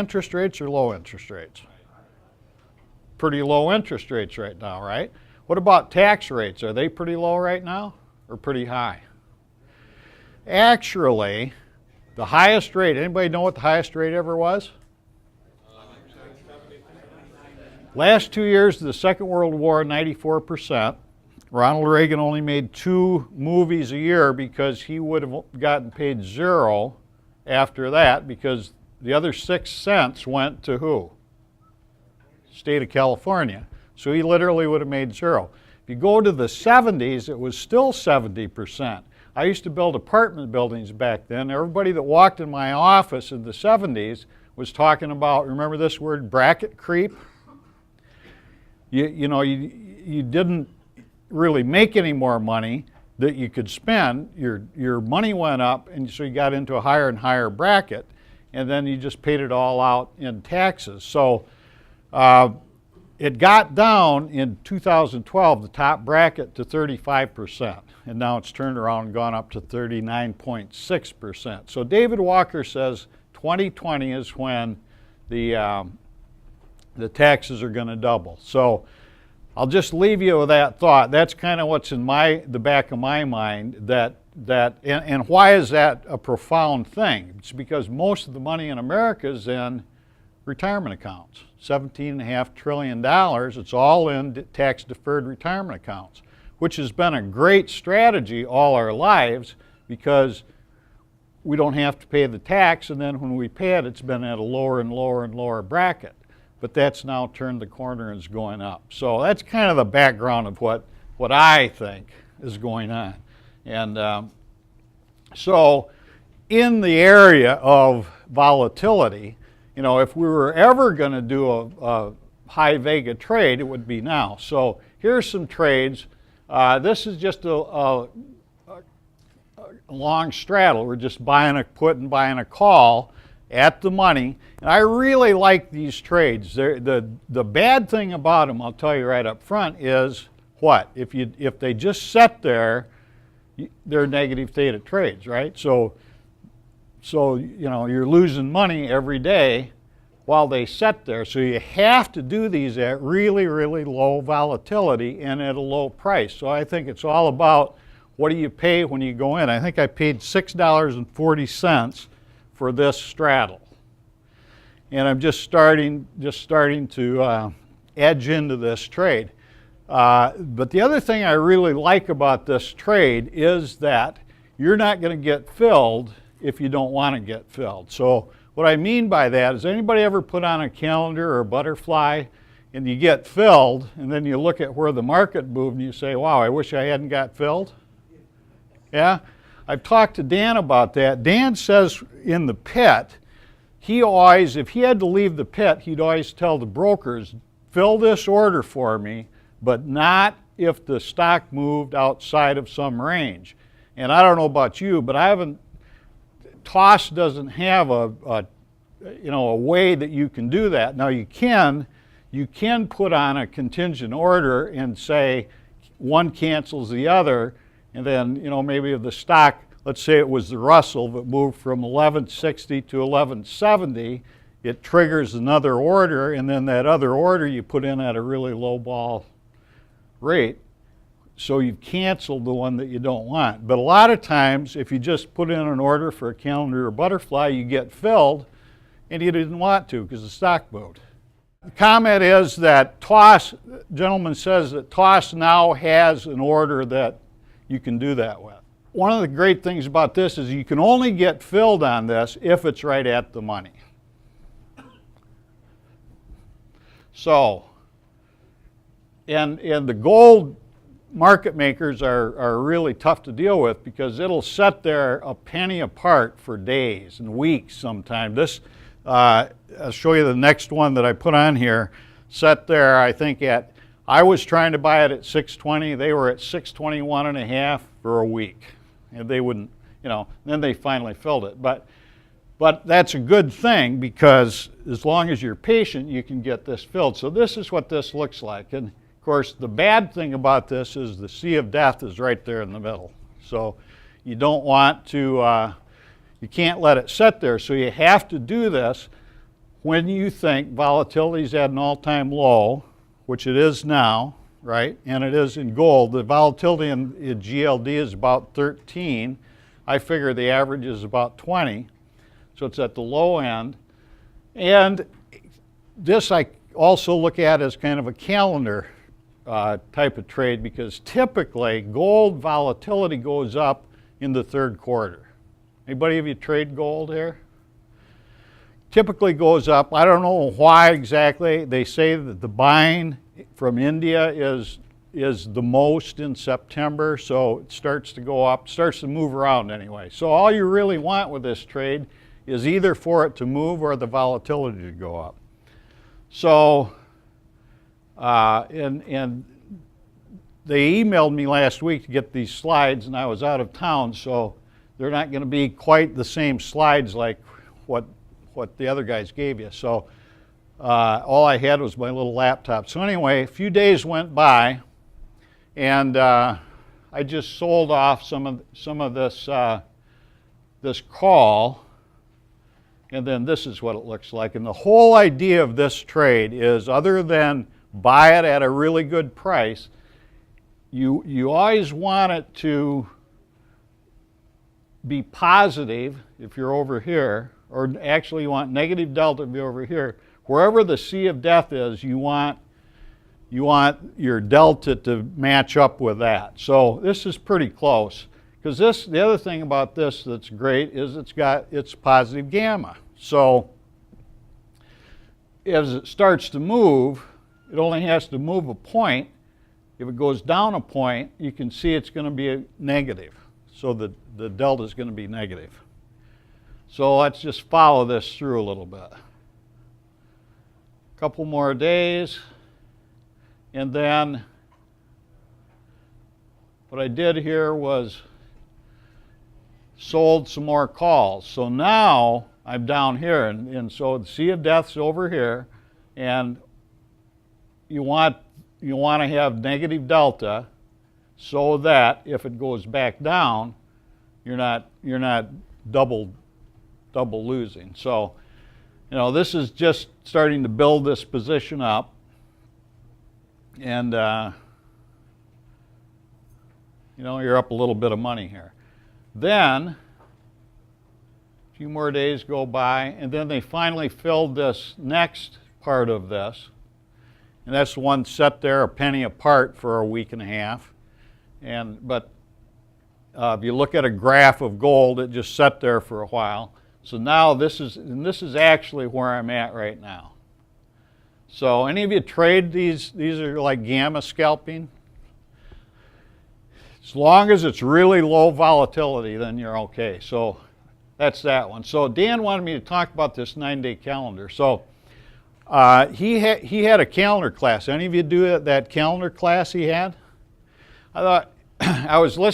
interest rates or low interest rates? Pretty low interest rates right now, right? What about tax rates? Are they pretty low right now or pretty high? Actually, the highest rate, anybody know what the highest rate ever was? Last 2 years of the Second World War, 94%. Ronald Reagan only made 2 movies a year because he would have gotten paid 0 after that, because the other 6 cents went to who? State of California. So he literally would have made 0. If you go to the 70s, it was still 70%. I used to build apartment buildings back then. Everybody that walked in my office in the 70s was talking about, remember this word, bracket creep? You didn't really make any more money that you could spend. Your money went up, and so you got into a higher and higher bracket, and then you just paid it all out in taxes. So it got down in 2012, the top bracket, to 35%, and now it's turned around and gone up to 39.6%. So David Walker says 2020 is when the taxes are going to double. So I'll just leave you with that thought. That's kind of what's in the back of my mind. And why is that a profound thing? It's because most of the money in America is in retirement accounts. $17.5 trillion. It's all in tax-deferred retirement accounts, which has been a great strategy all our lives because we don't have to pay the tax, and then when we pay it, it's been at a lower and lower and lower bracket. But that's now turned the corner and is going up. So that's kind of the background of what I think is going on. And so in the area of volatility, if we were ever going to do a high vega trade, it would be now. So here's some trades. This is just a long straddle. We're just buying a put and buying a call at the money. And I really like these trades. The bad thing about them, I'll tell you right up front, is what? If they just sit there, they're negative theta trades, right? So you're losing money every day while they sit there. So you have to do these at really, really low volatility and at a low price. So I think it's all about what do you pay when you go in. I think I paid $6.40 for this straddle. And I'm just starting to edge into this trade. But the other thing I really like about this trade is that you're not going to get filled if you don't want to get filled. So what I mean by that is, anybody ever put on a calendar or a butterfly and you get filled, and then you look at where the market moved and you say, wow, I wish I hadn't got filled? Yeah? I've talked to Dan about that. Dan says in the pit, if he had to leave the pit, he'd always tell the brokers, fill this order for me, but not if the stock moved outside of some range. And I don't know about you, but TOS doesn't have a way that you can do that. Now you can put on a contingent order and say one cancels the other, and then maybe if the stock, let's say it was the Russell that moved from 1160 to 1170, it triggers another order, and then that other order you put in at a really low ball rate. So you've canceled the one that you don't want. But a lot of times, if you just put in an order for a calendar or butterfly, you get filled, and you didn't want to because the stock moved. The comment is that TOS, gentleman says that TOS now has an order that you can do that with. One of the great things about this is you can only get filled on this if it's right at the money. So, and the gold market makers are really tough to deal with because it'll sit there a penny apart for days and weeks sometimes. This, I'll show you the next one that I put on here, sat there I think I was trying to buy it at 620, they were at 621.5 for a week. And they wouldn't, then they finally filled it. But that's a good thing because as long as you're patient, you can get this filled. So this is what this looks like. And of course, the bad thing about this is the sea of death is right there in the middle. So you don't want to, you can't let it sit there. So you have to do this. when you think volatility is at an all-time low, which it is now, right, and it is in gold, the volatility in GLD is about 13. I figure the average is about 20, so it's at the low end. And this I also look at as kind of a calendar type of trade, because typically gold volatility goes up in the third quarter. Anybody of you trade gold here? Typically goes up. I don't know why exactly. They say that the buying from India is the most in September, so it starts to go up, starts to move around anyway. So all you really want with this trade is either for it to move or the volatility to go up. So, and they emailed me last week to get these slides, and I was out of town, so they're not going to be quite the same slides like what the other guys gave you. So all I had was my little laptop. So anyway, a few days went by, and I just sold off some of this this call, and then this is what it looks like. And the whole idea of this trade is, other than buy it at a really good price, you always want it to be positive if you're over here, or actually you want negative delta to be over here. Wherever the sea of death is, you want your delta to match up with that. So this is pretty close, because the other thing about this that's great is it's positive gamma. So as it starts to move, it only has to move a point. If it goes down a point, you can see it's going to be a negative. So the delta is going to be negative. So let's just follow this through a little bit. A couple more days, and then what I did here was sold some more calls. So now I'm down here, and so the sea of death's over here, and you want to have negative delta, so that if it goes back down, you're not double losing. So, this is just starting to build this position up, and you're up a little bit of money here. Then a few more days go by, and then they finally filled this next part of this, and that's the one set there a penny apart for a week and a half. But if you look at a graph of gold, it just sat there for a while. So now this is actually where I'm at right now. So any of you trade these are like gamma scalping. As long as it's really low volatility, then you're okay. So that's that one. So Dan wanted me to talk about this 9-day calendar. So he had a calendar class. Any of you do that calendar class he had? I thought I was listening